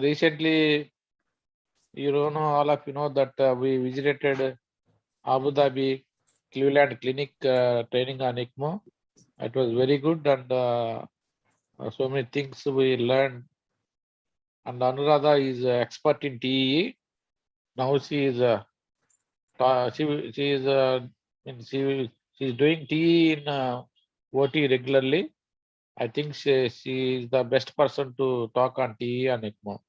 recently, you don't know, all of you know that we visited Abu Dhabi Cleveland Clinic training on ECMO. It was very good, and so many things we learned. And Anuradha is expert in TE. Now she is she is she is doing TE in OT regularly. I think she is the best person to talk on TE and ECMO.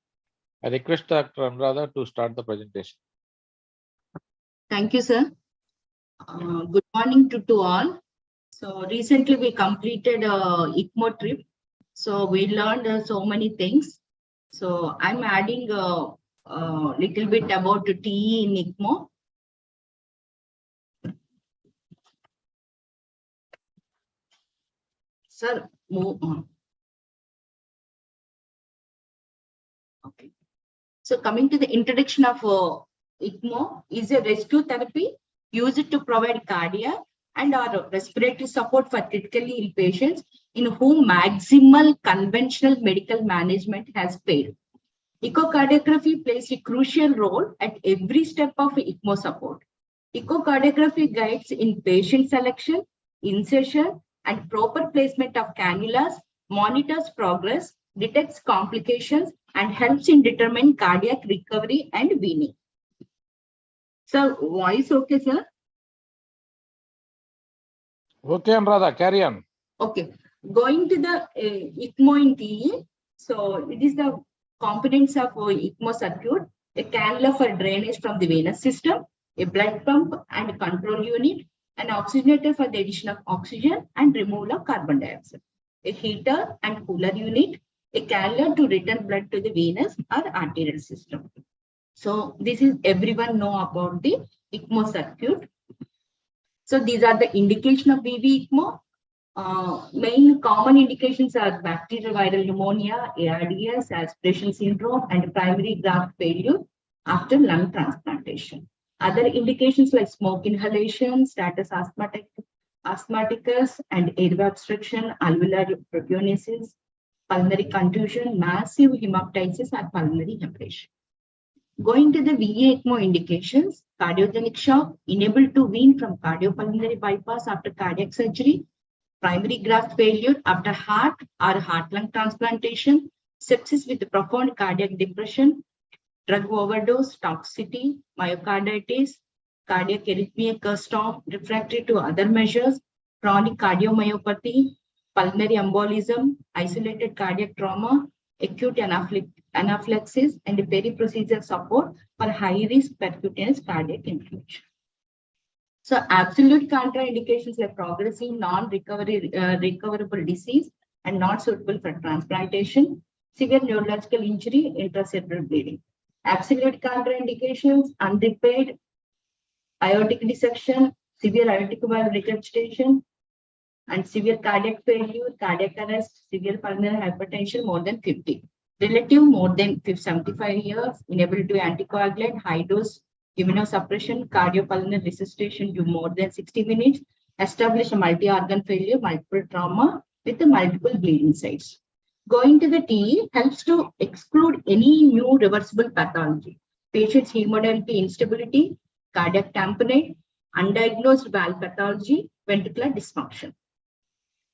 I request Dr. Anuradha to start the presentation. Thank you, sir. Good morning to all. So recently we completed a ECMO trip. So we learned so many things. So I'm adding a little bit about TE in ECMO. Sir, move on. Okay. So coming to the introduction of ECMO is a rescue therapy used to provide cardiac and or respiratory support for critically ill patients in whom maximal conventional medical management has failed. Echocardiography plays a crucial role at every step of ECMO support. Echocardiography guides in patient selection, insertion, and proper placement of cannulas, monitors progress, detects complications, and helps in determining cardiac recovery and weaning. So, voice okay, sir? Okay, Anuradha, carry on. Okay. Going to the ECMO in TE. So, it is the components of ECMO circuit, a cannula for drainage from the venous system, a blood pump and control unit, an oxygenator for the addition of oxygen and removal of carbon dioxide, a heater and cooler unit, a cannula to return blood to the venous or arterial system. So this is everyone know about the ECMO circuit. So these are the indication of VV ECMO. Main common indications are bacterial viral pneumonia, ARDS, aspiration syndrome, and primary graft failure after lung transplantation. Other indications like smoke inhalation, status asthmaticus, and airway obstruction, alveolar proteinosis, pulmonary contusion, massive hemoptysis, or pulmonary hemorrhage. Going to the VA ECMO indications, cardiogenic shock, enabled to wean from cardiopulmonary bypass after cardiac surgery, primary graft failure after heart or heart-lung transplantation, sepsis with profound cardiac depression, drug overdose, toxicity, myocarditis, cardiac arrhythmia custom, refractory to other measures, chronic cardiomyopathy, pulmonary embolism, isolated cardiac trauma, acute anaphylaxis, and peri-procedure support for high-risk percutaneous cardiac inflammation. So absolute contraindications like progressive, non-recoverable disease and not suitable for transplantation, severe neurological injury, intracerebral bleeding. Absolute contraindications, unrepaired aortic dissection, severe aortic valve regurgitation, and severe cardiac failure, cardiac arrest, severe pulmonary hypertension more than 50. Relative more than 75 years, inability to anticoagulate, high dose immunosuppression, cardiopulmonary resuscitation due more than 60 minutes, establish a multi-organ failure, multiple trauma with the multiple bleeding sites. Going to the TE helps to exclude any new reversible pathology, patient's hemodynamic instability, cardiac tamponade, undiagnosed valve pathology, ventricular dysfunction.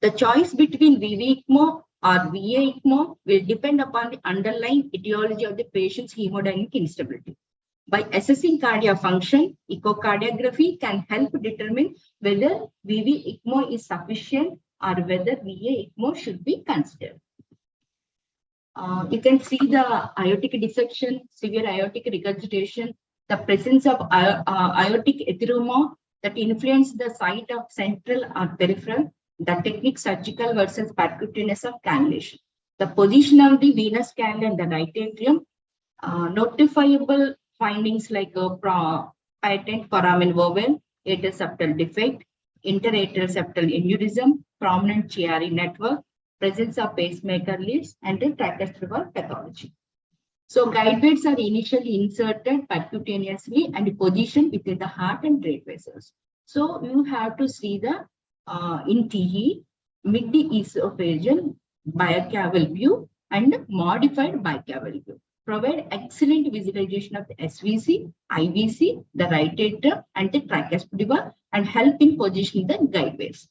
The choice between VV ECMO or VA ECMO will depend upon the underlying etiology of the patient's hemodynamic instability. By assessing cardiac function, echocardiography can help determine whether VV ECMO is sufficient or whether VA ECMO should be considered. You can see the aortic dissection, severe aortic regurgitation, the presence of aortic atheroma that influence the site of central or peripheral, the technique surgical versus percutaneous of cannulation, the position of the venous cannula in the right atrium, notifiable findings like patent foramen vowel, atrial septal defect, interatrial septal aneurysm, prominent Chiari network, presence of pacemaker leads, and the tricuspid pathology. So guide weights are initially inserted percutaneously and positioned within the heart and blood vessels. So you have to see the in TE mid-esophageal bicaval view and modified bicaval view. provide excellent visualization of the SVC, IVC, the right atrium, and the tricuspid valve, and help in positioning the guideways.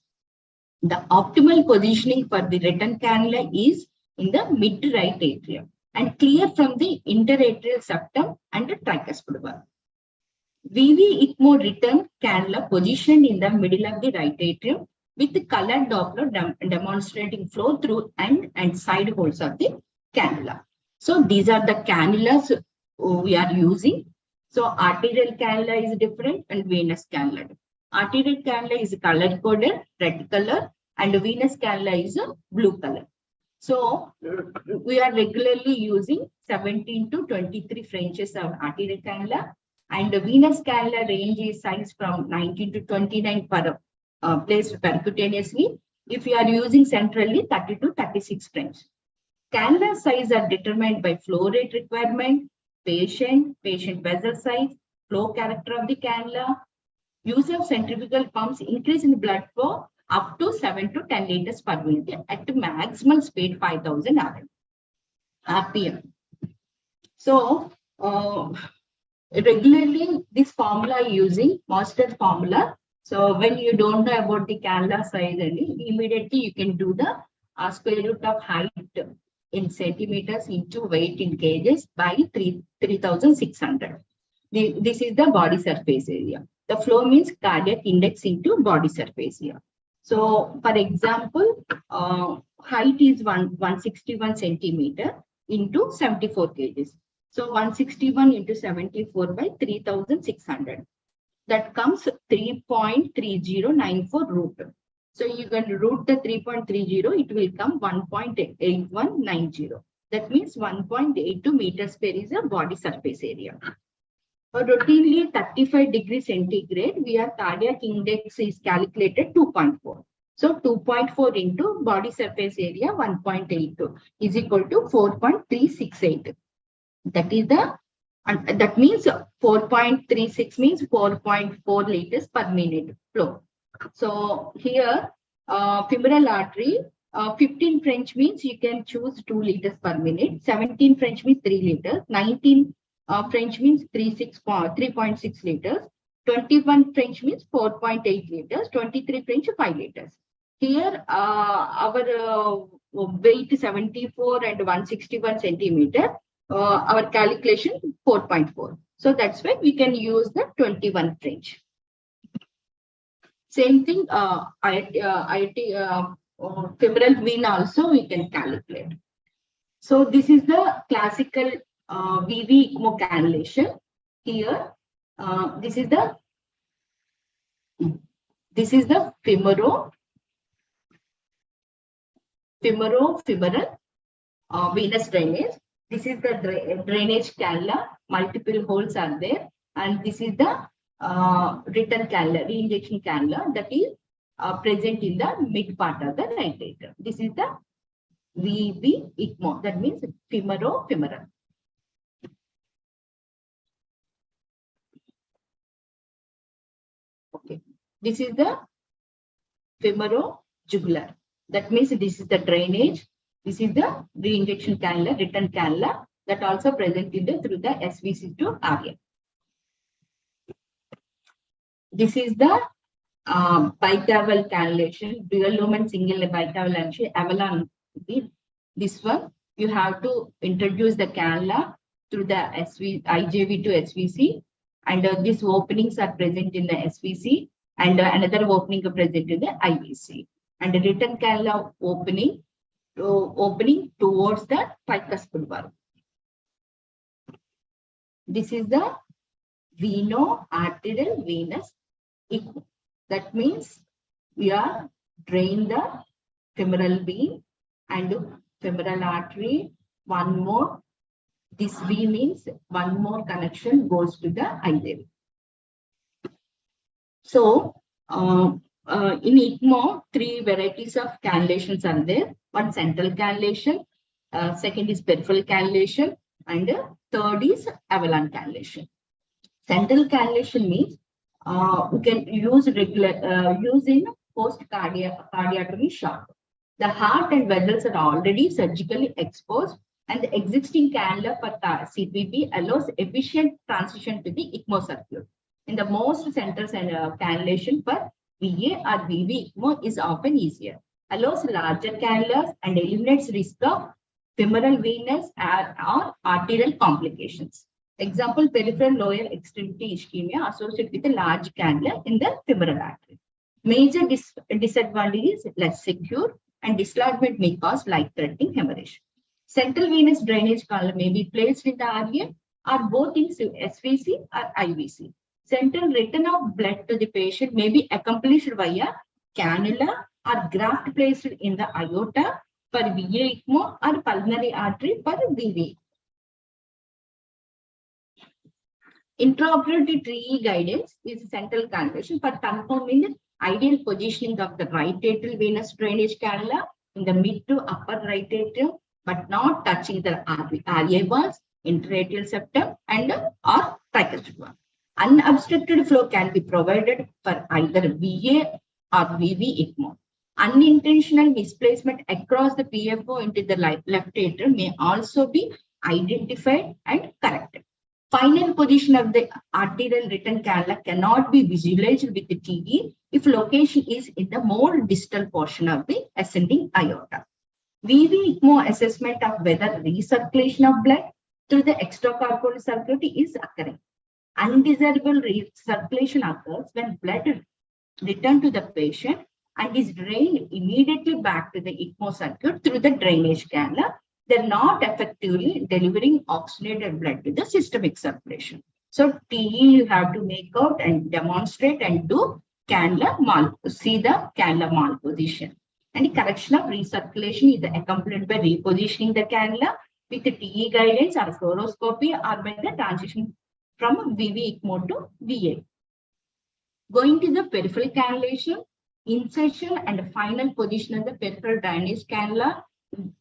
The optimal positioning for the return cannula is in the mid-right atrium and clear from the interatrial septum and the tricuspid valve. VV ECMO return cannula positioned in the middle of the right atrium with the colored Doppler demonstrating flow through end and side holes of the cannula. So these are the cannulas we are using. So arterial cannula is different and venous cannula. Arterial cannula is color coded, red color, and venous cannula is a blue color. So we are regularly using 17 to 23 Frenches of arterial cannula, and the venous cannula range is size from 19 to 29 per placed percutaneously. If you are using centrally, 30 to 36 French. Cannula size are determined by flow rate requirement, patient vessel size, flow character of the cannula. Use of centrifugal pumps increase in blood flow up to 7 to 10 liters per minute at maximal speed 5,000 RPM. So regularly this formula using master formula. So when you don't know about the cannula size, immediately you can do the square root of height in centimeters into weight in kgs by 3,600. This is the body surface area. The flow means cardiac index into body surface area. So for example, height is 161 centimeter into 74 kgs. So 161 into 74 by 3,600. That comes 3.3094 root. So you can root the 3.30, it will come 1.8190. That means 1.82 meters per is a body surface area. Routinely 35 degrees centigrade, where cardiac index is calculated 2.4. So 2.4 into body surface area 1.82 is equal to 4.368. That is the, and that means 4.36 means 4.4 liters per minute flow. So here, femoral artery, 15 French means you can choose 2 liters per minute, 17 French means 3 liters, 19 French means 3.6 liters, 21 French means 4.8 liters, 23 French 5 liters. Here, our weight 74 and 161 centimeter, our calculation 4.4. So that's why we can use the 21 French. Same thing, femoral vein also we can calculate. So this is the classical VV ECMO cannulation. Here, this is the femoral venous drainage. This is the drainage cannula. Multiple holes are there, and this is the return cannula, re-injection cannula, that is present in the mid part of the right atrium. This is the VV ECMO, that means femoral. Okay, this is the femorojugular. That means this is the drainage. This is the re-injection cannula, return cannula, that also present in the through the SVC to RF. This is the bicaval cannulation, dual lumen single bicaval cannulation, Avalon. This one, you have to introduce the cannula through the IJV to SVC, and these openings are present in the SVC, and another opening are present in the IVC, and the return cannula opening towards the tricuspid valve. This is the veno-arterial venous ECMO. That means we are drain the femoral vein and femoral artery. One more. This V means one more connection goes to the IJV. So in ECMO, 3 varieties of cannulations are there. One central cannulation, second is peripheral cannulation, and third is Avalon cannulation. Central cannulation means we can use use in post-cardiac cardiectomy shock. The heart and vessels are already surgically exposed, And the existing cannula for CPB allows efficient transition to the ECMO circuit. In the most centers and cannulation for VA or VV ECMO is often easier, allows larger cannulas and eliminates risk of femoral venous or arterial complications. Example, peripheral lower extremity ischemia associated with a large cannula in the femoral artery. Major disadvantage is less secure and dislodgement may cause life-threatening hemorrhage. Central venous drainage column may be placed in the RA or both in SVC or IVC. Central return of blood to the patient may be accomplished via cannula or graft placed in the aorta for VA ECMO or pulmonary artery for VV. Intraoperative TE guidance is central cannulation for confirming the ideal positioning of the right atrial venous drainage cannula in the mid to upper right atrium, but not touching the RA walls, interatrial septum, and or tricuspid wall. Unobstructed flow can be provided for either VA or VV ECMO. Unintentional misplacement across the PFO into the left atrium may also be identified and corrected. Final position of the arterial return cannula cannot be visualized with the TE if location is in the more distal portion of the ascending aorta. VV ECMO assessment of whether recirculation of blood through the extracorporeal circuit is occurring. Undesirable recirculation occurs when blood returns to the patient and is drained immediately back to the ECMO circuit through the drainage cannula. They're not effectively delivering oxygenated blood to the systemic circulation. So TE you have to make out and demonstrate and do cannula see the cannula malposition. And the correction of recirculation is accompanied by repositioning the cannula with the TE guidance or fluoroscopy or by the transition from VV ECMO to VA. Going to the peripheral cannulation, insertion and final position of the peripheral drainage cannula.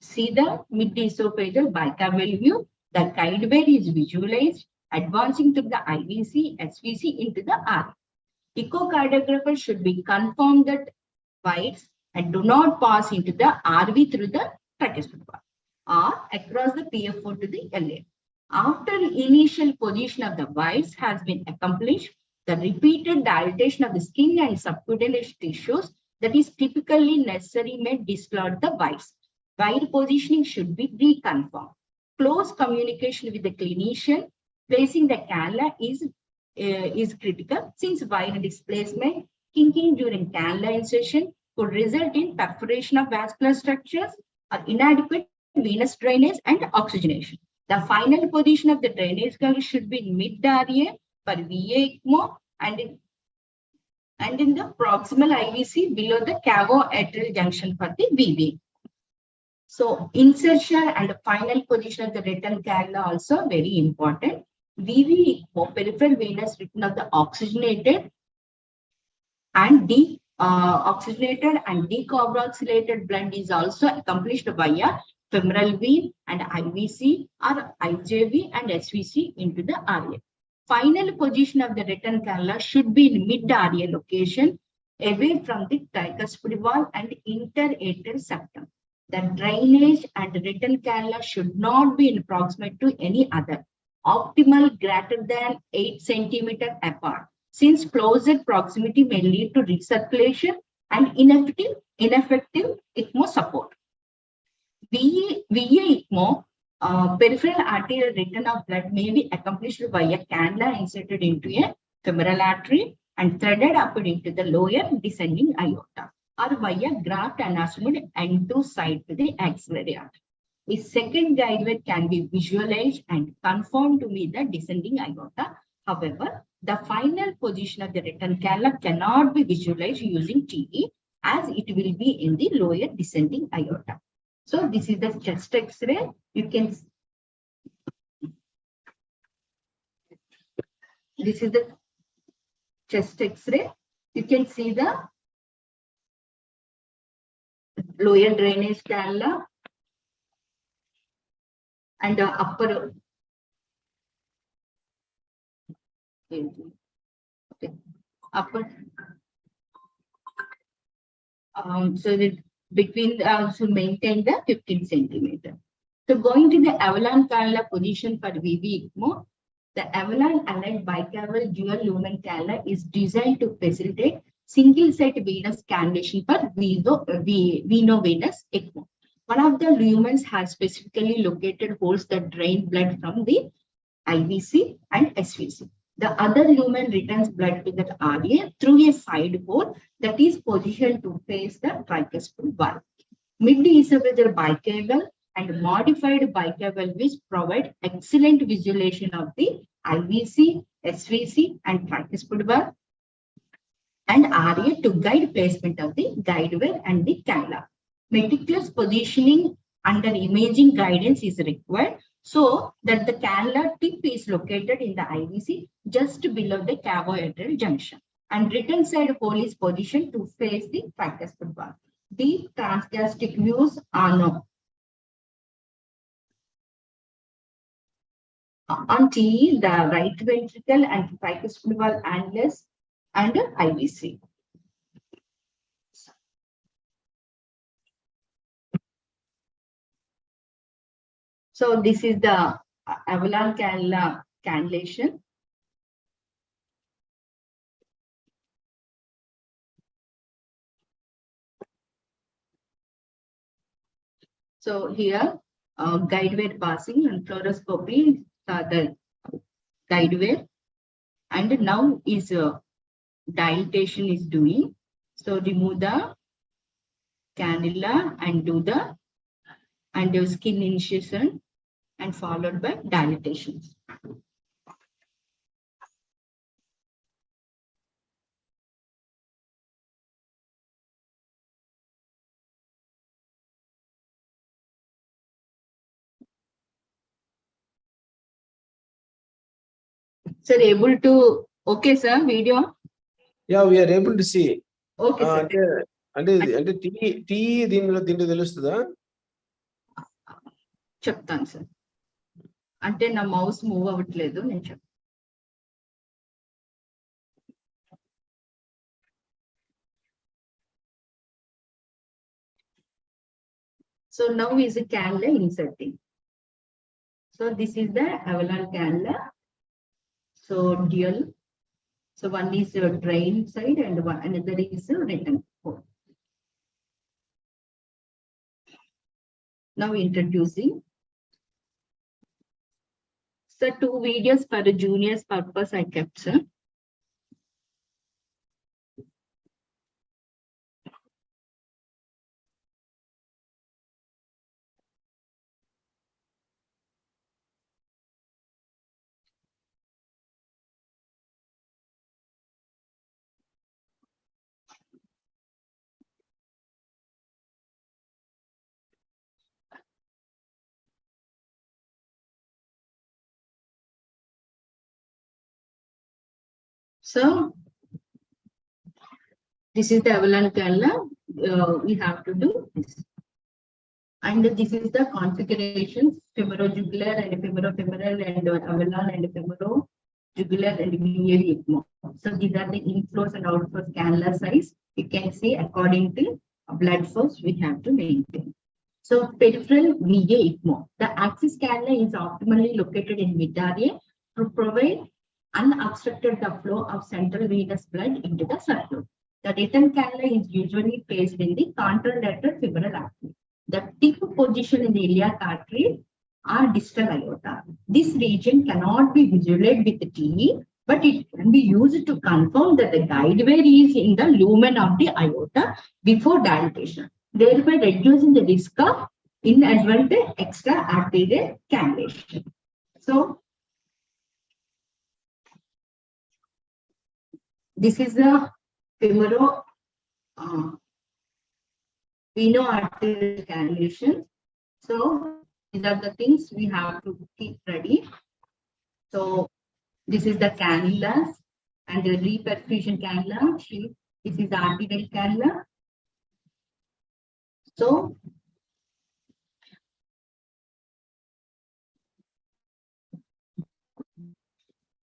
See the mid-esophageal bicavernous view. The guideway is visualized, advancing through the IVC, SVC into the R. Echocardiographer should be confirmed that wires and do not pass into the RV through the tricuspid wall or across the PFO to the LA. After initial position of the wires has been accomplished, the repeated dilatation of the skin and subcutaneous tissues that is typically necessary may dislodge the wires. Wire positioning should be reconfirmed. Close communication with the clinician placing the cannula is critical since wire displacement, kinking during cannula insertion could result in perforation of vascular structures or inadequate venous drainage and oxygenation. The final position of the drainage cannula should be in mid-RA for VA ECMO and in the proximal IVC below the cavo-atrial junction for the VV. So insertion and final position of the return cannula also very important. VV ECMO, peripheral venous return of the oxygenated and decarboxylated blood is also accomplished via femoral vein and IVC or IJV and SVC into the RA. Final position of the return cannula should be in mid-RA location away from the tricuspid wall and interatrial septum. The drainage and return cannula should not be in proximate to any other. Optimal greater than 8 cm apart, since closer proximity may lead to recirculation and ineffective ECMO support. VA ECMO, peripheral arterial return of blood may be accomplished via cannula inserted into a femoral artery and threaded up into the lower descending aorta, or via graft anastomosed end-to side to the axillary artery. The second guideway can be visualized and confirmed to be the descending aorta. However, the final position of the return cannula cannot be visualized using TE as it will be in the lower descending aorta. So this is the chest X-ray. You can this is the chest X-ray. You can see the lower drainage cannula and the upper upper so that between to maintain the 15 centimeter. So going to the Avalon cannula position for VV ECMO, the Avalon Allied Bicaval Dual Lumen Cannula is designed to facilitate single-site venous cannulation for veno-venous ECMO. One of the lumens has specifically located holes that drain blood from the IVC and SVC. The other lumen returns blood to the RA through a side hole that is positioned to face the tricuspid valve. Mid-esophageal bicaval and modified bicaval which provide excellent visualization of the IVC, SVC, and tricuspid valve and RA to guide placement of the guide wire and the cannula. Meticulous positioning under imaging guidance is required so that the cannula tip is located in the IVC just below the cavoatrial junction and return side hole is positioned to face the tricuspid valve. Deep transgastric views are on TE, the right ventricle and tricuspid valve annulus and IVC. So this is the Avalon cannula cannulation. So here, guide wire passing and fluoroscopy, the guide wire, and now is dilatation is doing. So remove the cannula and do the skin incision and followed by dilatation. Sir, able to, okay, sir, video? Yeah, we are able to see. Okay, sir. అంటే tea దీనిలో దీంట్లో తెలుస్తుందా? చెప్తాను sir. అంటే నా mouse move అవ్వట్లేదు నేను చెప్తాను. So now is a cannula inserting. So this is the Avalon cannula. So dual. So one is your drain side and another is a return hole. Now introducing. So 2 videos for the juniors purpose I kept, sir. So this is the Avalon cannula. We have to do this. And this is the configuration, femorojugular and femoropemoral and Avalon and femorojugular and VA ECMO. So these are the inflows and outflows cannula size. You can see according to blood flows we have to maintain. So peripheral VA ECMO. The axis cannula is optimally located in mid-area to provide unobstructed the flow of central venous blood into the circle. The return cannula is usually placed in the contralateral femoral artery. The tip position in the iliac artery are distal aorta. This region cannot be visualized with the TE, but it can be used to confirm that the guide wire is in the lumen of the aorta before dilatation, thereby reducing the risk of inadvertent extra arterial cannulation. So this is the veno-arterial cannulation. So these are the things we have to keep ready. So this is the cannulas and the reperfusion cannula. This is the arterial cannula. So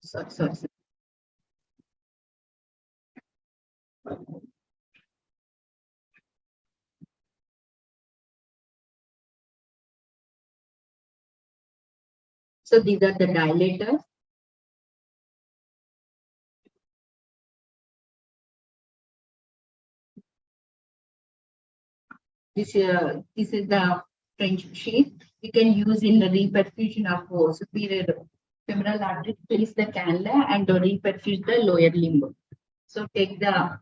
sorry. So these are the dilators. This is the French sheath. You can use in the reperfusion of superior femoral artery, place the cannula and reperfuse the lower limb. So take the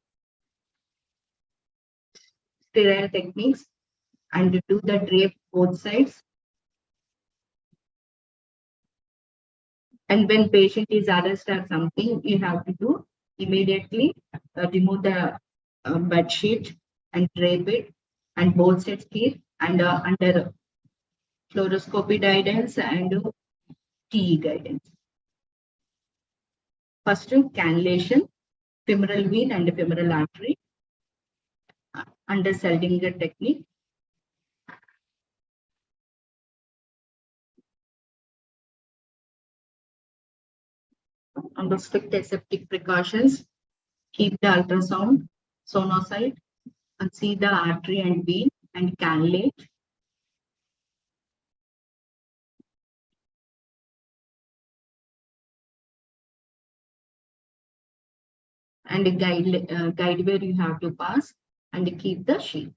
sterile techniques and do the drape both sides. And when patient is arrest or something, you have to do immediately remove the bed sheet and drape it and both sides keep and under fluoroscopy guidance and TE guidance. First, cannulation, femoral vein and femoral artery under Seldinger technique. Under strict aseptic precautions, keep the ultrasound, sonocyte, and see the artery and vein and cannulate. And guide where you have to pass and keep the sheath.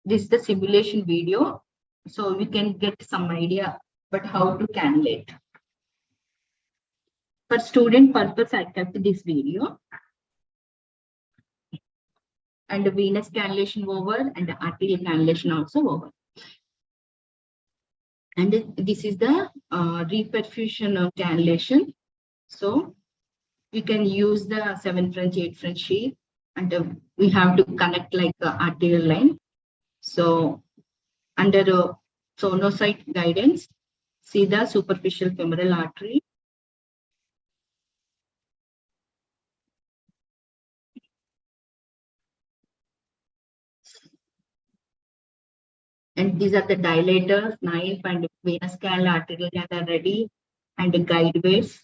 This is the simulation video, so we can get some idea but how to cannulate. For student purpose, I kept this video. And the venous cannulation over and the arterial cannulation also over. And this is the reperfusion cannulation. So we can use the 7 French, 8 French sheath, and we have to connect like the arterial line. So under the sonocyte guidance, see the superficial femoral artery. And these are the dilators, knife and venous canal, arterial canal are ready, and the guide ways.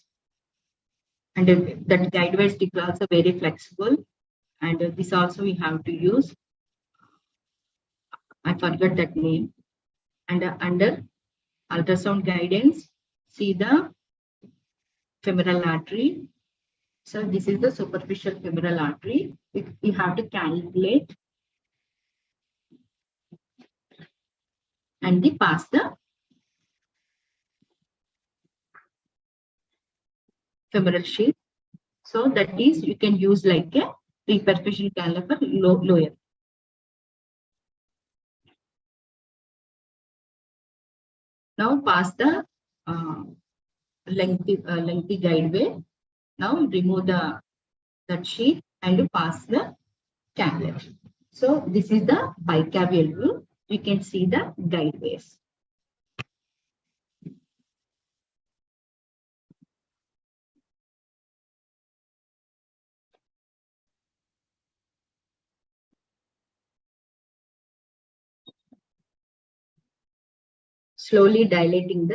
And that guide ways is also very flexible. And this also we have to use. I forgot that name. And under ultrasound guidance, see the femoral artery. So this is the superficial femoral artery. We have to calculate and pass the femoral sheath. So that is you can use like a reperfusion cannula for lower. Now pass the lengthy guideway. Now remove that sheath and pass the cannula. So this is the bicameral view. You can see the guideways. Slowly dilating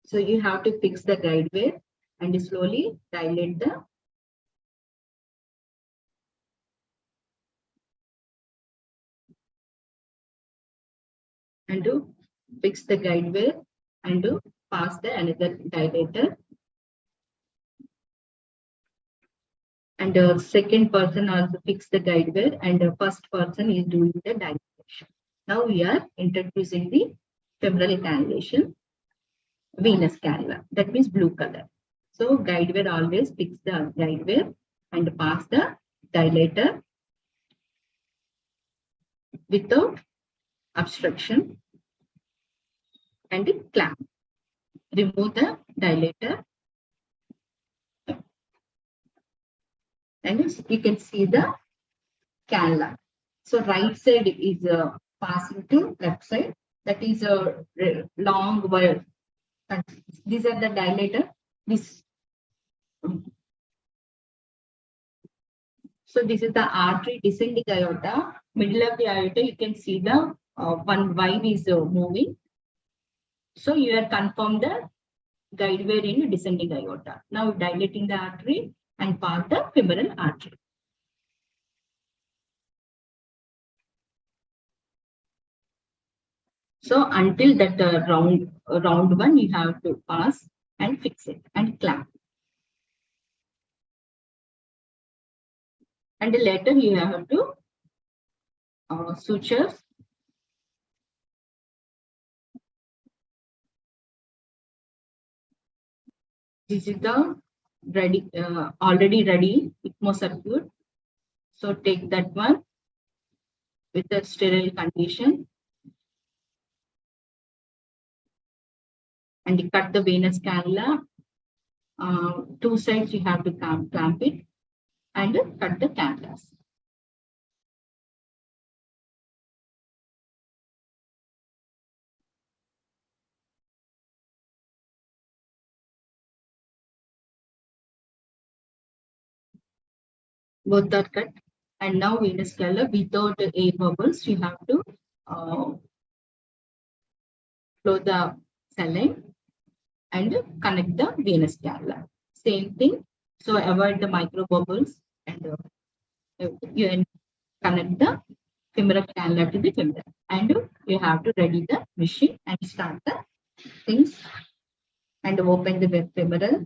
so you have to fix the guideway and slowly dilate and fix the guideway and pass the another dilator. And the second person also fix the guideway and the first person is doing the dilation. Now we are introducing the femoral cannulation, venous cannula, that means blue color. So guideway always fix the guideway and pass the dilator without obstruction and clamp. Remove the dilator and you can see the cannula. So right side is passing to left side. That is a long wire. These are the dilator. So this is the artery descending aorta. Middle of the aorta, you can see the one valve is moving. So you are confirmed the guideway in descending aorta. Now dilating the artery and pass the femoral artery. So until that round one, you have to pass and fix it and clamp. And later you have to sutures. This is the ready, already ready ECMO circuit. So take that one with a sterile condition and cut the venous cannula. Two sides you have to clamp it and cut the cannulas. Both are cut. And now venous cannula without air bubbles, you have to flow the saline and connect the venous cannula. Same thing. So avoid the micro bubbles and you connect the femoral cannula to the femoral. And you have to ready the machine and start the things and open the femoral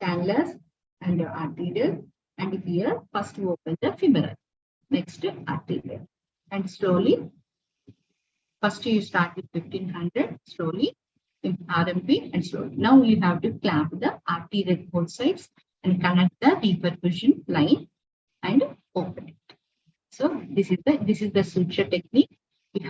cannulas and arterial. And here first you open the femoral, next arterial, and slowly first you start with 1500, slowly RMP and slowly. Now you have to clamp the arterial both sides and connect the reperfusion line and open it. So this is the suture technique. You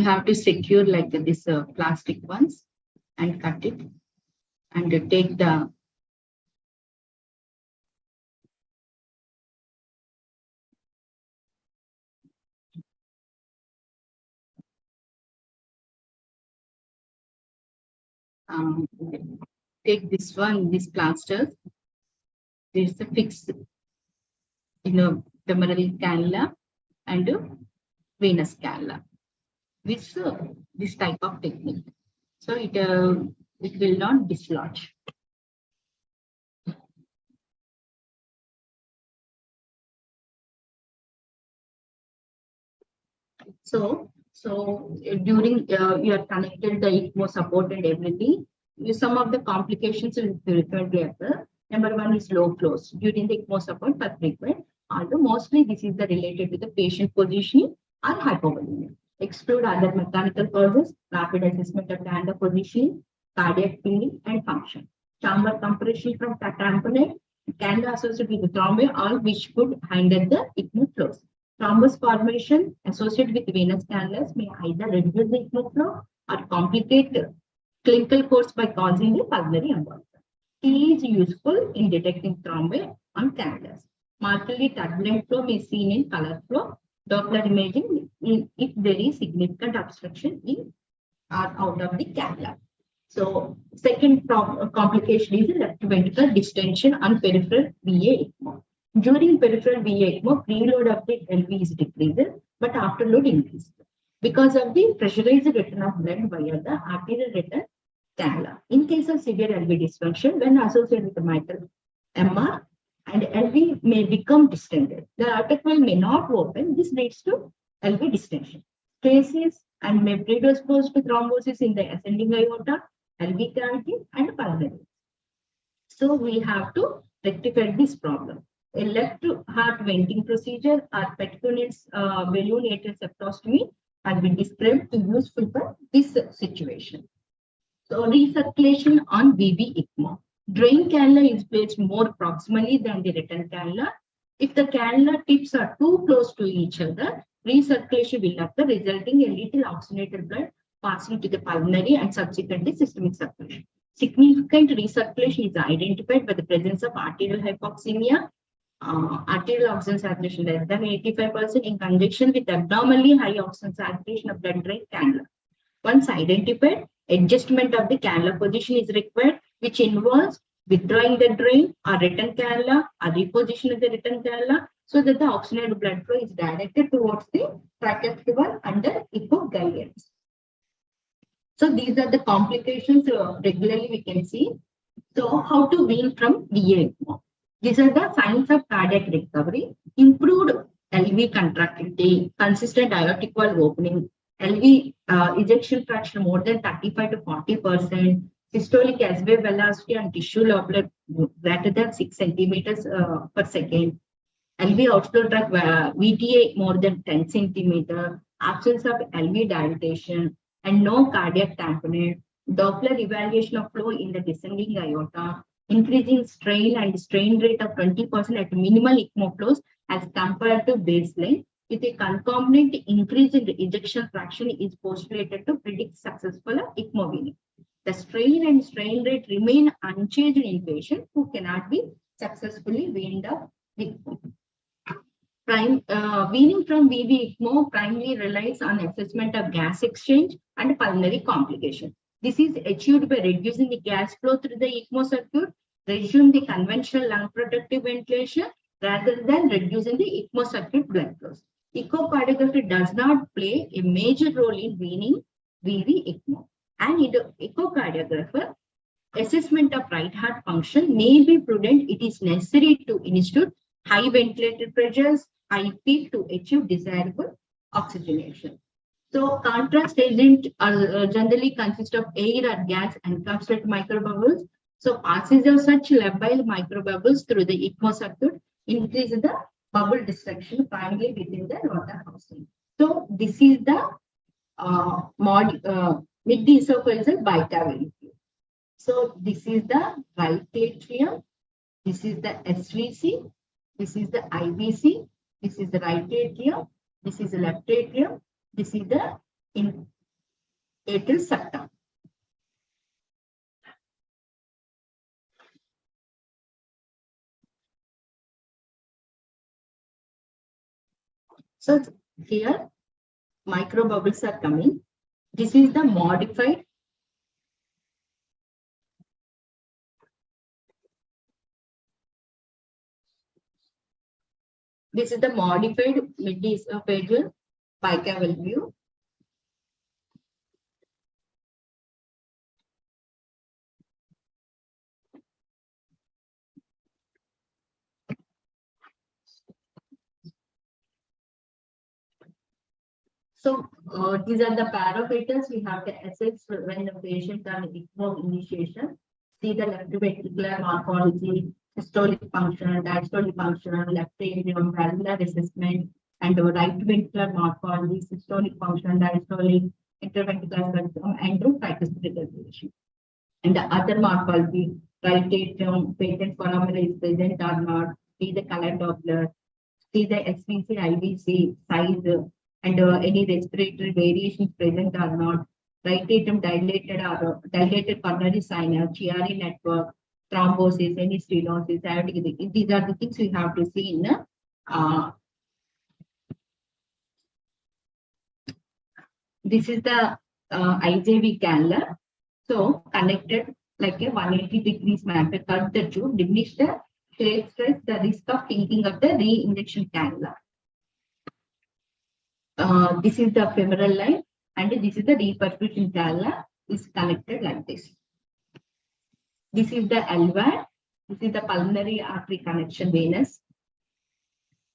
have to secure like this plastic ones and cut it and take the take this one, this plaster. There's a fix in a femoral cannula and venous cannula with this type of technique. So it will not dislodge. So during you are connected the ECMO support and everything, some of the complications will frequently occur. Number one is low flows during the ECMO support per frequent. Although mostly this is the related to the patient positioning or hypovolemia. Exclude other mechanical causes, rapid assessment of the hand positioning, cardiac feeling and function. Chamber compression from tamponade can be associated with the thrombi, all which could hinder the ECMO flows. Thrombus formation associated with venous cannulas may either reduce the ECMO flow or complicate clinical course by causing a pulmonary embolism. T is useful in detecting thrombi on cannulas. Markedly turbulent flow may be seen in color flow, Doppler imaging if there is significant obstruction in or out of the cannula. So second complication is left ventricular distension on peripheral VA ECMO. During peripheral VA ECMO, preload of the LV is decreased, but afterload increases because of the pressurized return of blood via the arterial return cannula. In case of severe LV dysfunction, when associated with the mitral MR, and LV may become distended. The artery may not open. This leads to LV distension. Cases and may predispose to thrombosis in the ascending aorta, LV cavity, and pulmonary. So we have to rectify this problem. A left heart venting procedure or percutaneous balloon-atrial septostomy has been described to useful for this situation. So recirculation on VV ECMO. Drain cannula is placed more proximally than the return cannula. If the cannula tips are too close to each other, recirculation will occur, resulting in little oxygenated blood passing to the pulmonary and subsequently systemic circulation. Significant recirculation is identified by the presence of arterial hypoxemia, arterial oxygen saturation less than 85% in conjunction with abnormally high oxygen saturation of blood drain cannula. Once identified, adjustment of the cannula position is required, which involves withdrawing the drain or return cannula or reposition of the return cannula so that the oxygenated blood flow is directed towards the tracheal under ECMO guidance. So these are the complications regularly we can see. So how to wean from VA ECMO? These are the signs of cardiac recovery: improved LV contractility, consistent aortic valve opening, LV ejection fraction more than 35 to 40%, systolic S-wave velocity and tissue Doppler greater than 6 centimeters per second, LV outflow tract VTA more than 10 centimeter, absence of LV dilatation, and no cardiac tamponade, Doppler evaluation of flow in the descending aorta, increasing strain and strain rate of 20% at minimal ECMO flows as compared to baseline, with a concomitant increase in the ejection fraction is postulated to predict successful ECMO weaning. The strain and strain rate remain unchanged in patients who cannot be successfully weaned off ECMO. Weaning from VV ECMO primarily relies on assessment of gas exchange and pulmonary complication. This is achieved by reducing the gas flow through the ECMO circuit, reducing the conventional lung protective ventilation rather than reducing the ECMO circuit blood flows. Echocardiography does not play a major role in weaning VV ECMO. And in the echocardiographer, assessment of right heart function may be prudent. It is necessary to institute high ventilator pressures, high peak to achieve desirable oxygenation. So contrast agent generally consist of air or gas encapsulated microbubbles. So passage of such labile microbubbles through the ECMO circuit increase the bubble destruction primarily within the water housing. So this is the mid-esophageal bicavity. So this is the right atrium, this is the SVC, this is the IVC, this is the right atrium, this is the left atrium, this is the atrial septum. So here microbubbles are coming. This is the modified mid-esophageal bicaval view. So these are the parameters we have to assess when the patient are ECMO initiation. See the left ventricular morphology, systolic function, diastolic function, left atrium, valvular assessment, and right ventricular morphology, systolic function, diastolic, interventricular spectrum, and tricuspid regression. And the other morphology, right atrium, patent foramen is present or not, see the color Doppler, see the SVC, IVC, size, and any respiratory variations present or not, right atrium dilated or dilated coronary sinus, Chiari network, thrombosis, any stenosis, aortic. These are the things we have to see in this is the IJV cannula. So connected like a 180 degrees method, cut the tube, diminish the shape stress, the risk of thinking of the re-injection cannula. This is the femoral line, and this is the reperfusion cannula is connected like this. This is the LVAD. This is the pulmonary artery connection venous.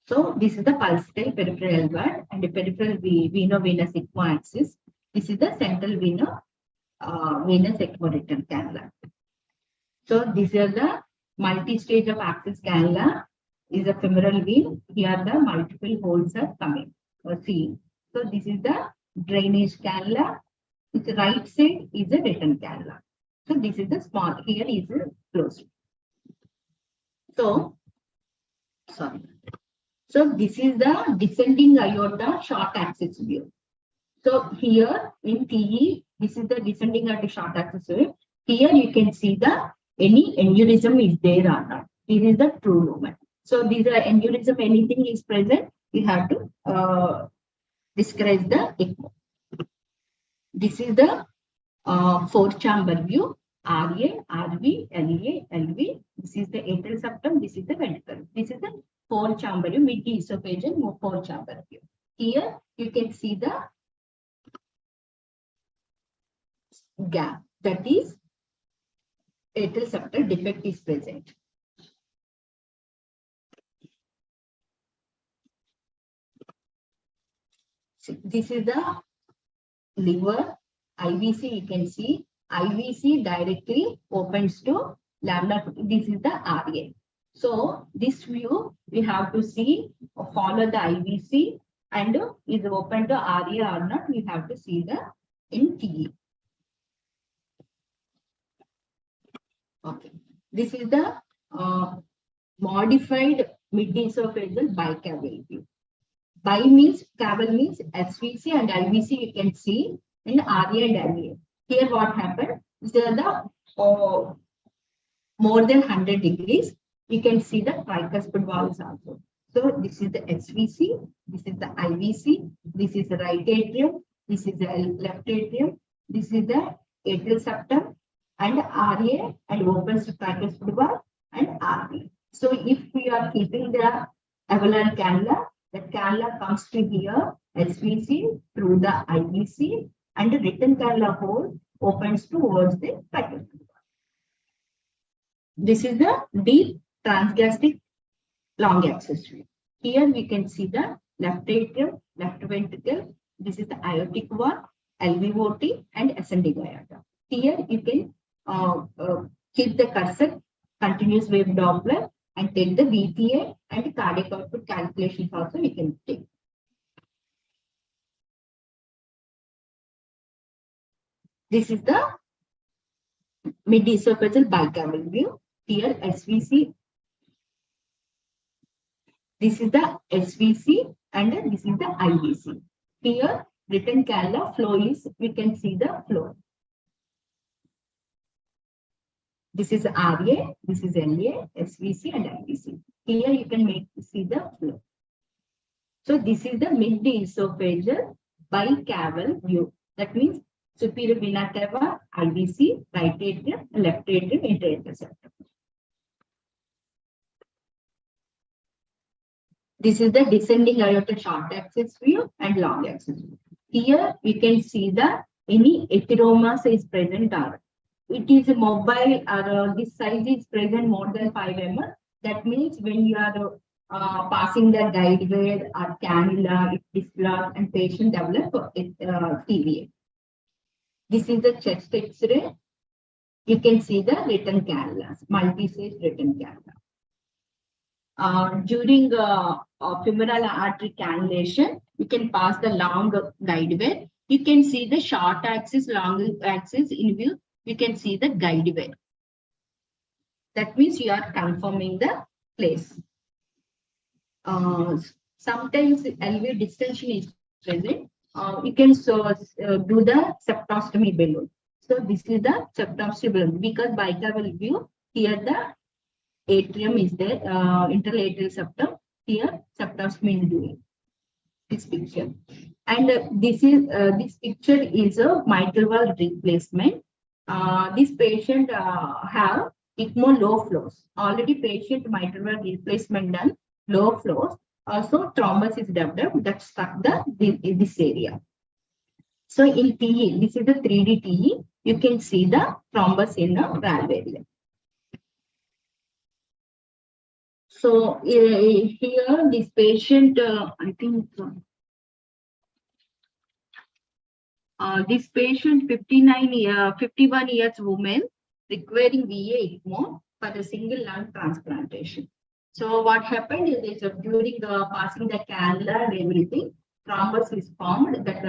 So this is the pulsatile peripheral LVAD and the peripheral veno-venous ECMO axis. This is the central venous ECMO return cannula. So these are the multi-stage of axis cannula. Is a femoral vein. Here the multiple holes are coming. See. So this is the drainage cannula. Its right side is a return cannula. So this is the small. Here is a closed. So sorry. So this is the descending aorta short axis view. So here in TE, this is the descending aorta short axis view. Here you can see the any aneurysm is there or not. This is the true lumen. So these are aneurysm, anything is present, we have to describe the ECMO. This is the 4-chamber view. RA, RV, LA, LV. This is the atrial septum. This is the ventricle. This is the 4-chamber view, mid-esophageal 4-chamber view. Here you can see the gap, that is atrial septal defect is present. So this is the liver IVC. You can see IVC directly opens to laminar. This is the RA. So this view we have to see, follow the IVC and is open to RA or not. We have to see the in TE. Okay, this is the modified mid-esophageal bicaval view. Bi means caval means SVC and IVC you can see in RA and LA. Here what happened? There are the more than 100 degrees. You can see the tricuspid valves also. So this is the SVC, this is the IVC, this is the right atrium, this is the left atrium, this is the atrial septum and RA and opens to tricuspid valve and RB. So if we are keeping the alveolar cannula, the cannula comes to here, SVC through the IVC and the written cannula hole opens towards the tricuspid valve. This is the deep transgastric long axis view. Here we can see the left atrium, left ventricle. This is the aortic valve, LVOT and ascending aorta. Here you can keep the cursor, continuous wave Doppler, and take the VTA and cardiac output calculations also we can take. This is the mid-esophageal bicaval view. Here SVC. This is the SVC and this is the IVC. Here written cannula flow is, we can see the flow. This is RA, this is LA, SVC and IVC. Here you can see the flow. So this is the mid-esophageal bicaval view. That means superior vena cava, IVC, right atrium, left atrium, interatrial septum. This is the descending aorta short axis view and long axis view. Here we can see the any heteromas is present or it is mobile or this size is present more than 5 mm. That means when you are passing the guide wire or cannula, it dislodge and patient develop TVA. This is the chest X-ray. You can see the written cannulas, multi-stage written cannula. During femoral artery cannulation, you can pass the long guide wire. You can see the short axis, long axis in view. You can see the guide wire. That means you are confirming the place. Sometimes LV distension is present. You can do the septostomy balloon. So this is the septostomy balloon because bicaval view. Here the atrium is there, interlateral septum. Here septostomy is doing this picture. And this picture is a mitral valve replacement. This patient have ECMO low flows. Already patient mitral valve replacement done, low flows. Also thrombus is developed that stuck this area. So in TE, this is the 3D TE. You can see the thrombus in the valve area. So here this patient, I think this patient 51 years woman requiring VA ECMO for the single lung transplantation. So what happened is during passing the cannula and everything, thrombus is formed that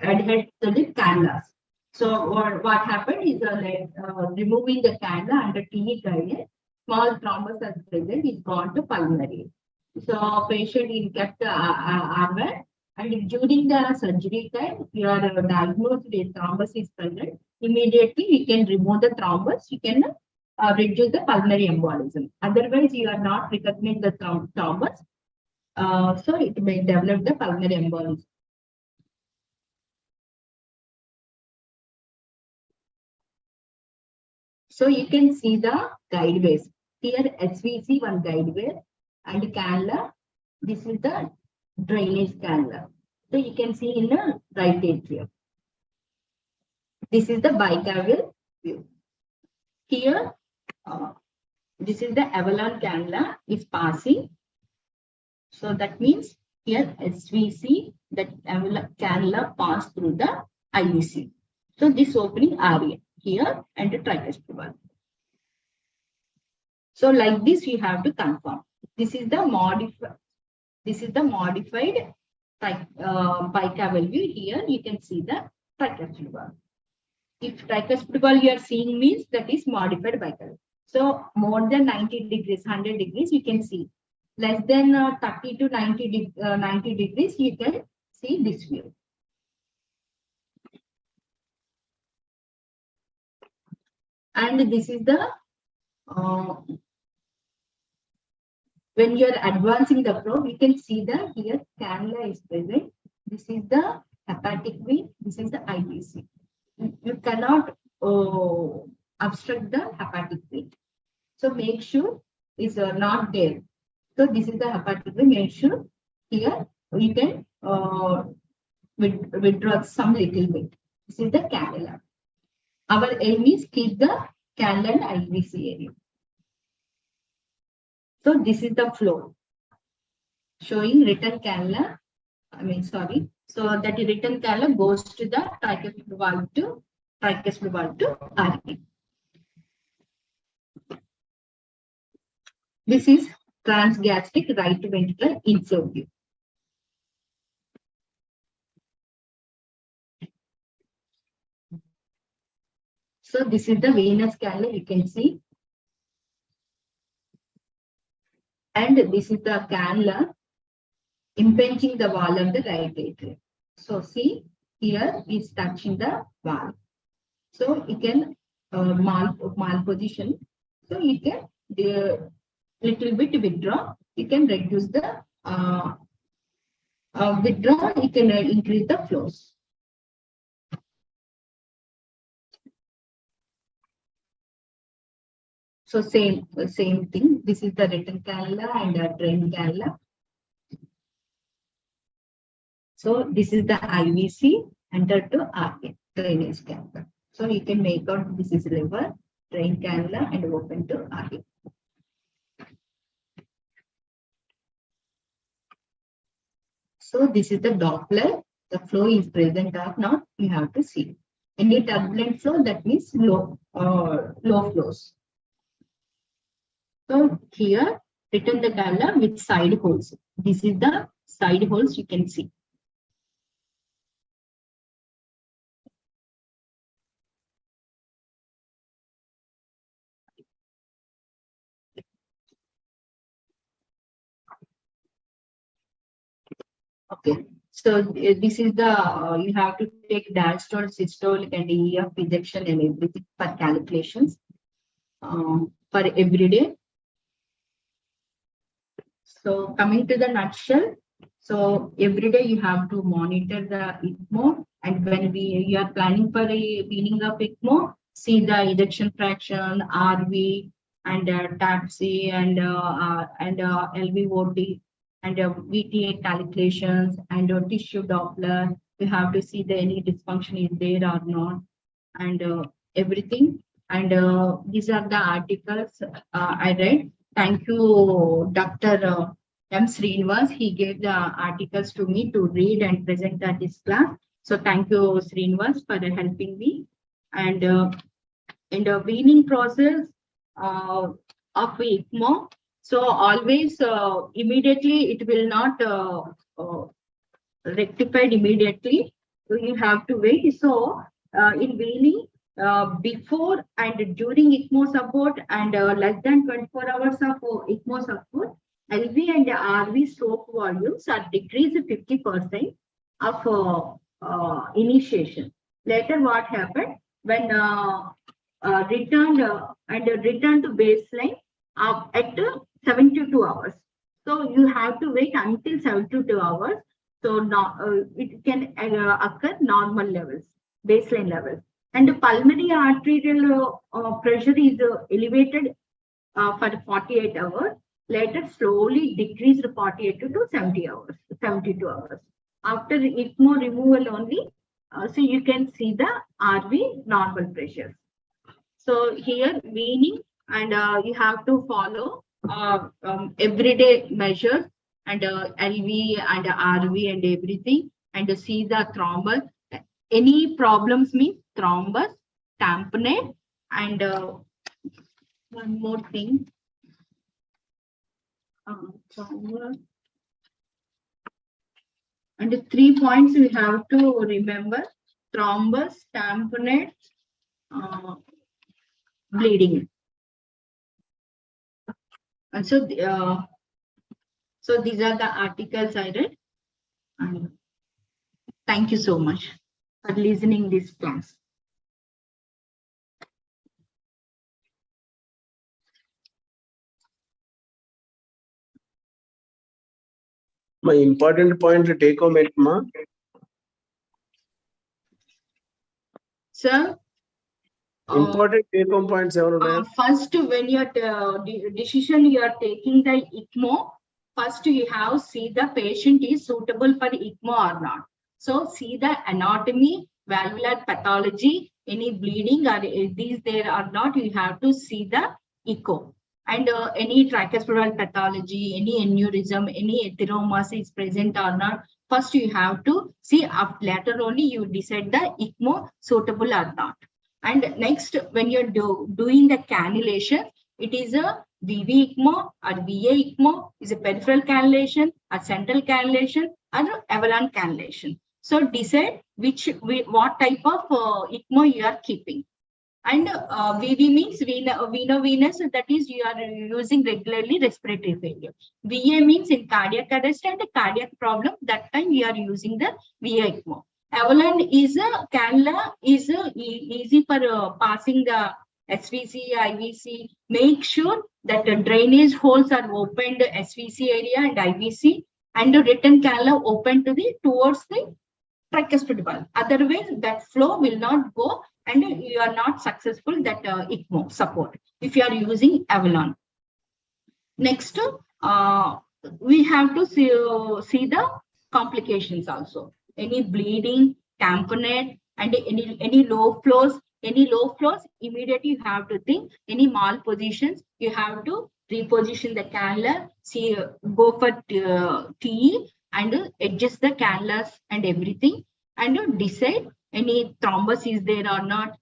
adhered to the cannulas. So what happened is removing the cannula under TE guidance, small thrombus as present is gone to pulmonary. So patient is kept RVAD, and during the surgery time, if you are diagnosed with thrombus is present, immediately you can remove the thrombus. You can reduce the pulmonary embolism. Otherwise, you are not recognizing the thrombus, so it may develop the pulmonary embolism. So you can see the guide ways. Here SVC one guide way and cannula. This is the drainage cannula. So you can see in the right atrium. This is the bicaval view. Here, this is the Avalon cannula is passing. So that means here SVC, that cannula pass through the IVC. So this opening area here and the tricuspid valve. So like this you have to confirm. This is the modified. This is the modified bicaval view. Here you can see the tricuspid valve. If tricuspid valve you are seeing means that is modified bicaval. So more than 90 degrees, 100 degrees you can see. Less than 30 to 90 degrees you can see this view. And this is the when you are advancing the probe, you can see that here cannula is present. This is the hepatic vein. This is the IVC. You cannot obstruct the hepatic vein. So make sure is not there. So this is the hepatic vein. Make sure here we can withdraw some little bit. This is the cannula. Our aim is keep the cannula and IVC area. So this is the flow showing return cannula. So that return cannula goes to the tricuspid valve to RV. This is transgastric right ventricular inflow view. So this is the venous cannula, you can see. And this is the cannula impinging the wall of the right atrium. So see, here is touching the valve. So you can malposition. So you can little bit withdraw. You can reduce the withdraw. You can increase the flows. So same thing. This is the return cannula and drain cannula. So this is the IVC enter to RV, drainage cannula. So you can make out this is liver, drain cannula and open to RV. So this is the Doppler. The flow is present or not, you have to see. Any turbulent flow, that means low flows. So here, return the cannula with side holes. This is the side holes you can see. Okay, so this is the you have to take diastole, systolic, and EF ejection and everything for calculations for every day. So coming to the nutshell, so every day you have to monitor the ECMO, and when you are planning for a weaning of ECMO, see the ejection fraction, RV, and TAPC, and LVOT, and VTA calculations, and tissue Doppler. You have to see the any dysfunction is there or not, and everything. And these are the articles I read. Thank you, Dr. M. Srinivas. He gave the articles to me to read and present at this class. So thank you, Srinivas, for helping me. And in the weaning process of ECMO, so always immediately it will not rectified immediately. So you have to wait. So in weaning, before and during ECMO support and less than 24 hours of ECMO support, LV and RV stroke volumes are decreased 50% of initiation. Later, what happened when returned to baseline at 72 hours. So you have to wait until 72 hours. So now it can occur normal levels, baseline levels. And the pulmonary arterial pressure is elevated for 48 hours. Later, slowly decreased 48 to 72 hours. After ECMO removal only, So you can see the RV normal pressures. So here weaning, and you have to follow everyday measures and LV and RV and everything, and see the thrombus. Any problems means thrombus, tamponade, and one more thing. Thrombus. And the 3 points we have to remember: thrombus, tamponade, bleeding. And so, so these are the articles I read. And thank you so much for listening this class. My important point to take home it, ma. Sir, Important take home points ever. First, when you're decision you are taking the ECMO, first you have see the patient is suitable for ECMO or not. So see the anatomy, valvular pathology, any bleeding or is these there or not, you have to see the echo. And any tricuspidal pathology, any aneurysm, any atheromas is present or not. First you have to see, after later only you decide the ECMO suitable or not. And next, when you're doing the cannulation, it is a VV ECMO or VA ECMO, is a peripheral cannulation, a central cannulation, or avalanche cannulation. So decide what type of ECMO you are keeping. And VV means veno-venous, that is you are using regularly respiratory failure. VA means in cardiac arrest and cardiac problem, that time you are using the VA ECMO. Avalanche is a cannula is easy for passing the SVC, IVC. Make sure that the drainage holes are opened SVC area and IVC, and the return cannula open to the towards the tricuspid valve. Otherwise, that flow will not go, and you are not successful that ECMO support if you are using Avalanche. Next, we have to see the complications also. Any bleeding, tamponade, and any low flows. Any low flows, immediately you have to think. Any malpositions, you have to reposition the cannula. See, go for TE and adjust the cannulas and everything, and decide any thrombus is there or not.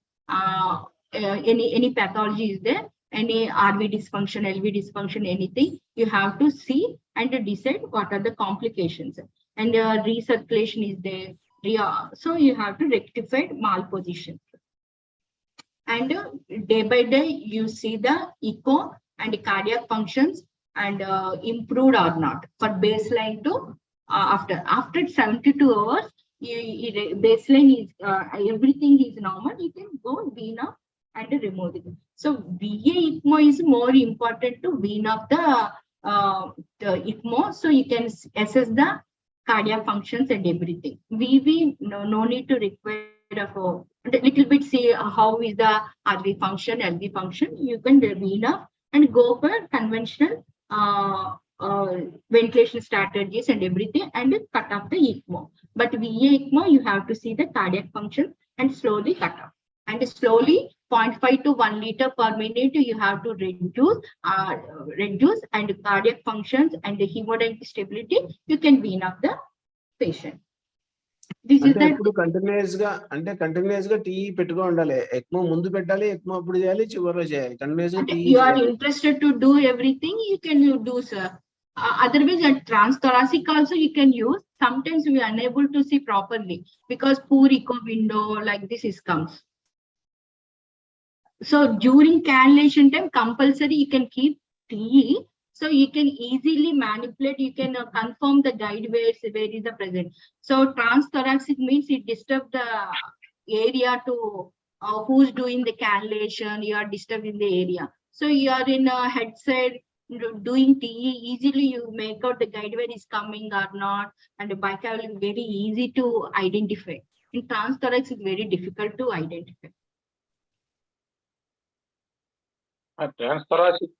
Any pathology is there. Any RV dysfunction, LV dysfunction, anything, you have to see and decide what are the complications. And recirculation is there. So you have to rectify malposition. And day by day, you see the echo and cardiac functions and improved or not for baseline to after 72 hours. Baseline is everything is normal. You can go wean up and remove it. So VA ECMO is more important to wean up the ECMO, so you can assess the cardiac functions and everything. VV no need to require for a little bit. See how is the RV function, LV function. You can wean up and go for conventional ventilation strategies and everything, and cut off the ECMO. But VA ECMO, you have to see the cardiac function and slowly cut off. And slowly 0.5 to 1 liter per minute, you have to reduce, and cardiac functions and the hemodynamic stability, you can wean up the patient. This is the continuous గా tea పెట్టుకో ఉండాలి. ECMO ముందు పెట్టాలి, ECMO అప్పుడు చేయాలి, చివరిలో చేయాలి. Continuous గా tea. You are interested to do everything, you can do, sir. Otherwise, at transthoracic also you can use. Sometimes we are unable to see properly because poor echo window like this is comes. So during cannulation time, compulsory you can keep TE. So you can easily manipulate, you can confirm the guide where is the present. So transthoracic means it disturbs the area to who's doing the cannulation, you are disturbing the area. So you are in a head side doing TE, easily you make out the guide where is coming or not, and the bicaval is very easy to identify. In transthoracic, it's very difficult to identify. Transthoracic,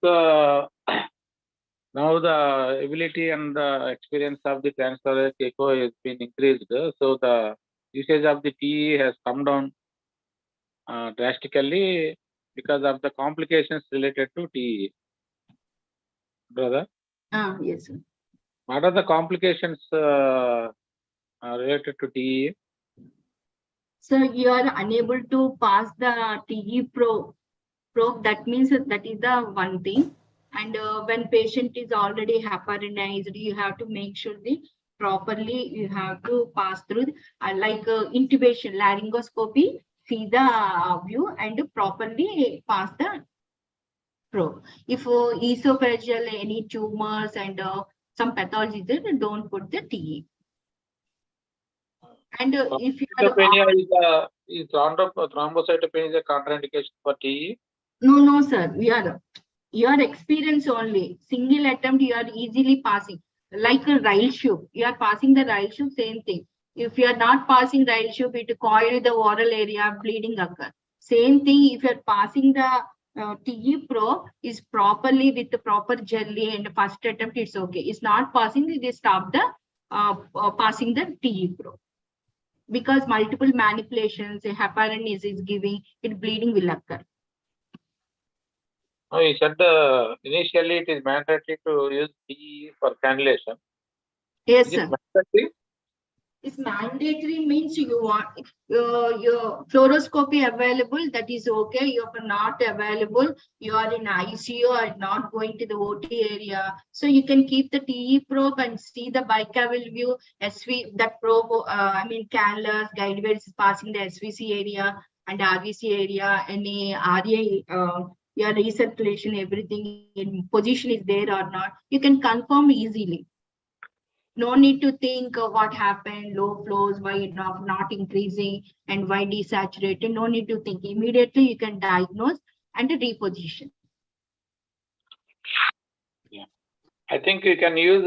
now the ability and the experience of the transthoracic echo has been increased. So the usage of the TE has come down drastically because of the complications related to TE. Brother, Yes, sir. what are the complications related to TE? So you are unable to pass the TE probe. That means that is the one thing. And when patient is already heparinized, you have to make sure the properly you have to pass through like intubation, laryngoscopy, see the view and properly pass the probe. If esophageal any tumors and some pathology there, don't put the TE. And if you are Thrombocytopenia is thrombocytopenia is a contraindication for TE? no, sir. Your experience only. Single attempt, you are easily passing. Like a rail tube. You are passing the rail tube, same thing. If you are not passing rail tube, it coil the oral area, bleeding occur. Same thing, if you are passing the TE probe is properly with the proper jelly and first attempt, it's okay. It's not passing, they stop the passing the TE probe. Because multiple manipulations, a heparin is giving, it bleeding will occur. No, you said initially it is mandatory to use TE for cannulation. Yes, Is sir. it mandatory? It's mandatory means you want your fluoroscopy available, that is okay. You're not available, you are in ICU or not going to the OT area. So you can keep the TE probe and see the bicaval view, SV, that probe, cannulas, guide wires is passing the SVC area and RVC area, any RA, your recirculation, everything in position is there or not. You can confirm easily. No need to think what happened, low flows, why it not increasing and why desaturated. No need to think. Immediately you can diagnose and reposition. Yeah. I think you can use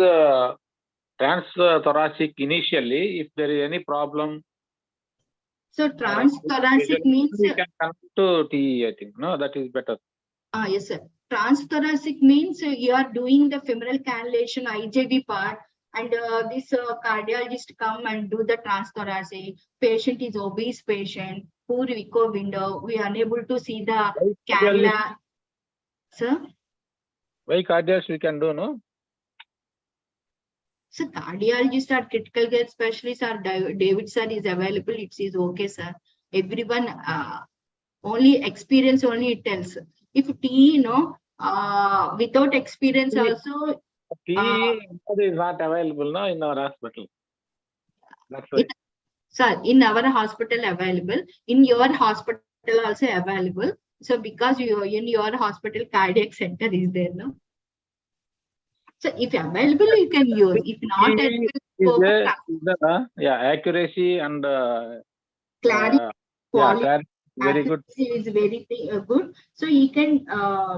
transthoracic initially. If there is any problem. So transthoracic means you can come to TE, I think. No, that is better. Yes, sir. Transthoracic means you are doing the femoral cannulation IJV part, and this cardiologist come and do the transthoracic. Patient is obese patient, poor echo window. We are unable to see the cannula. Sir? Why cardiologist we can do, no? So cardiologist or critical care specialist or David sir is available. It is okay, sir. Everyone only experience only it tells. If TE, without experience also. TE is not available now in our hospital. That's why. Sir, in our hospital available, in your hospital also available. So because you in your hospital cardiac center is there, no? So if available, you can use. If not, accuracy and clarity, clarity, very good. Is very good. So you can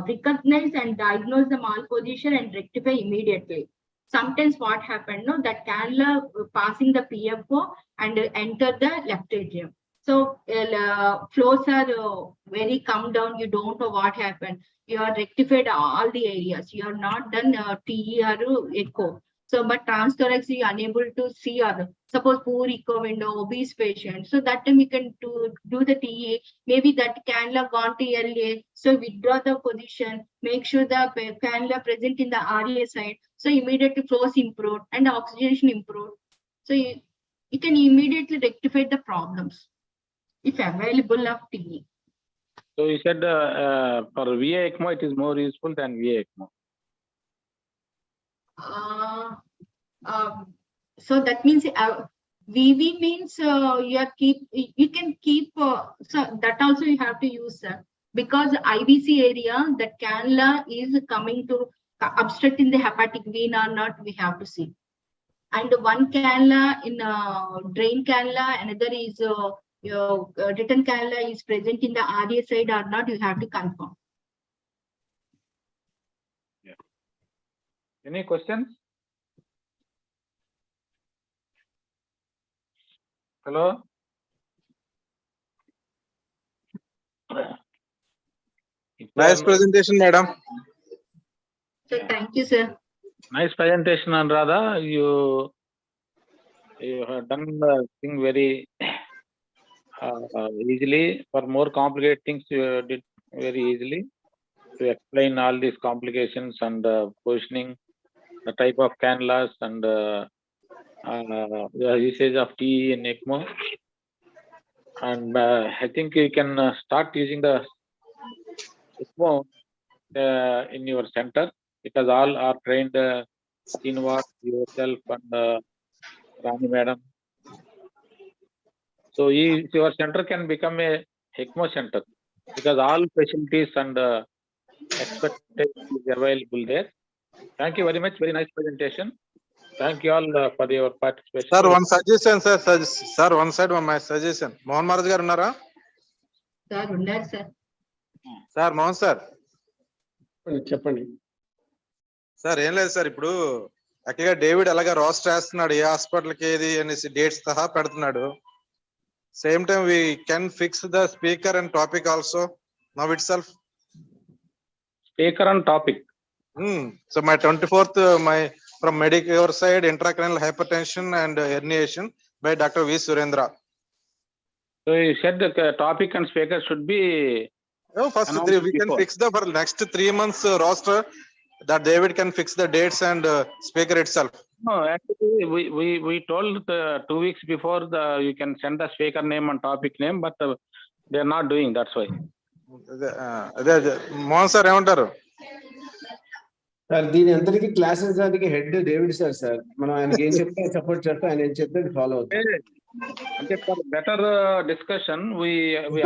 recognize and diagnose the malposition and rectify immediately. Sometimes what happened, no, that cannula passing the PFO and enter the left atrium. So flows are very come down. You don't know what happened. You are rectified all the areas. You are not done TE or echo. So, but transthorax you are unable to see or suppose poor echo window, obese patient. So that time you can do the TE. Maybe that cannula gone to LA. So withdraw the position. Make sure the cannula present in the RA side. So immediately flows improved and oxygenation improved. So you can immediately rectify the problems if available of TE. So you said for VA ECMO it is more useful than VA ECMO. So that means VV means you can keep so that also you have to use because IVC area that cannula is coming to obstruct in the hepatic vein or not, we have to see. And one cannula in drain cannula, another is your return cannula is present in the RA side or not, you have to confirm. Yeah. Any questions? Hello? Nice presentation, madam. So thank you, sir. Nice presentation, Anuradha. You have done the thing very easily. For more complicated things, you did very easily to explain all these complications and positioning, the type of cannulas and the usage of TE in ECMO. And I think you can start using the ECMO in your center, because all are trained Srinivas, yourself, and Rani madam. So your center can become a ECMO center, because all facilities and expertise is available there. Thank you very much. Very nice presentation. Thank you all for your participation. Sir, one suggestion, sir. Sir, one side, my suggestion. Mohan Maharaj garu unnara? Sir, unnaru sir. Sir, Mohan sir. చెప్పండి sir ఏం లేదు sir, ఇప్పుడు యాక్చువల్గా David అలాగా roster వేస్తున్నాడు, ఏ హాస్పిటల్కి ఏది అనేసి డేట్స్ సహా పెడుతున్నాడు. Same time we can fix the speaker and topic also now it self. Speaker and topic. So my 24th, my from Medicare side, intracranial hypertension and herniation by Dr. V. Surendra. So you said the topic and speaker should be. Oh, first announced we can before. fix the for next 3 months roster, that David can fix the dates and speaker itself. No, actually we told 2 weeks before you can send the speaker name and topic name, but they are not doing. That's why. Mohan sir ఏమంటారు? Sir దీని అందరికి classes దానికి head David sir. మనం ఆయనకి ఏం చెప్తే support చేస్తే ఆయన ఏం చెప్తే ఫాలో అవుతాం. Okay, for better discussion, we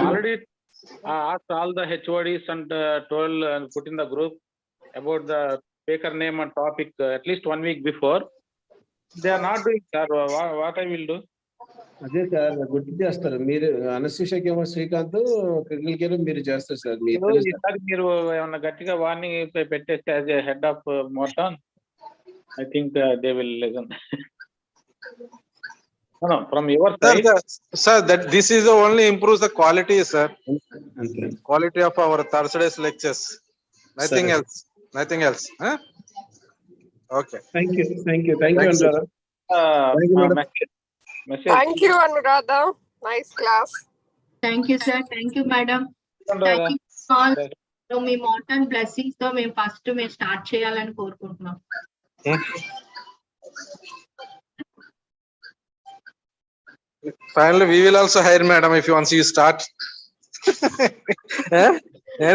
already asked all the HODs and told and put in the group about the speaker name and topic at least 1 week before. They are not doing, sir. What I will do? అదే sir గుర్తు చేస్తారు మీరు. అనస్థిషియాకి ఏమో Srikanth, critical care మీరు చేస్తారు sir. ఈసారి మీరు ఏమన్నా గట్టిగా వార్నింగ్ పెట్టేస్తే యాజ్ ఏ హెడ్ ఆఫ్ మోటాన్, I think they will listen. No, from your side. Sir, that this is only improves the quality, sir. Quality of our Thursday's lectures. Nothing else. Nothing else. Huh? Okay. Thank you. Anuradha. Message. Thank you, Anuradha. Nice class. Thank you sir. Thank you madam. Thank you all. So మీ మోటాన్ blessings తో మేము first start చేయాలని కోరుకుంటున్నాం. Finally, we will also hire madam if you want to start.